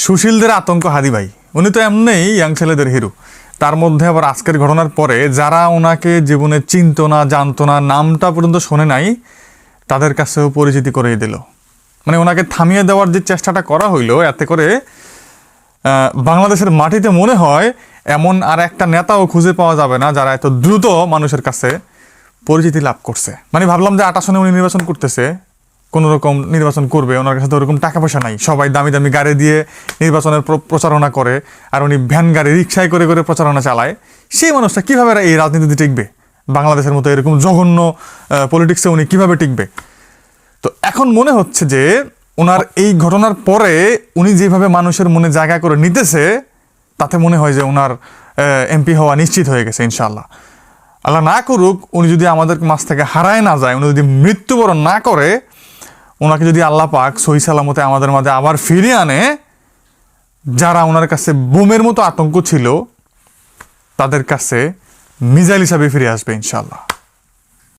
সুশীলদের আতঙ্ক হাদি ভাই, উনি তো এমনিই ইয়াং ছেলেদের হিরো। তার মধ্যে আবার আজকের ঘটনার পরে যারা ওনাকে জীবনে চিনতো না, জানতো না, নামটা পর্যন্ত শোনে নাই, তাদের কাছেও পরিচিতি করিয়ে দিল। মানে ওনাকে থামিয়ে দেওয়ার যে চেষ্টাটা করা হইলো, এতে করে বাংলাদেশের মাটিতে মনে হয় এমন আর একটা নেতাও খুঁজে পাওয়া যাবে না যারা এত দ্রুত মানুষের কাছে পরিচিতি লাভ করছে। মানে ভাবলাম যে 28 সনে উনি নির্বাচন করতেছে, কোনো রকম নির্বাচন করবে, ওনার কাছে তো ওরকম টাকা পয়সা নাই, সবাই দামি দামি গাড়ি দিয়ে নির্বাচনের প্রচারণা করে, আর উনি ভ্যান গাড়ি রিক্সায় করে করে প্রচারণা চালায়। সেই মানুষটা কীভাবে এই রাজনীতিতে টিকবে? বাংলাদেশের মতো এরকম জঘন্য পলিটিক্সে উনি কীভাবে টিকবে? তো এখন মনে হচ্ছে যে ওনার এই ঘটনার পরে উনি যেভাবে মানুষের মনে জায়গা করে নিতেছে, তাতে মনে হয় যে ওনার এমপি হওয়া নিশ্চিত হয়ে গেছে ইনশাল্লাহ। আল্লাহ না করুক, উনি যদি আমাদের মাছ থেকে হারায় না যায়, উনি যদি মৃত্যুবরণ না করে, ওনাকে যদি আল্লাহ পাক সহি সালামতে আমাদের মাঝে আবার ফিরিয়ে আনে, যারা ওনার কাছে বোমের মতো আতঙ্ক ছিল, তাদের কাছে মিজাইল হিসাবে ফিরে আসবে ইনশাল্লাহ।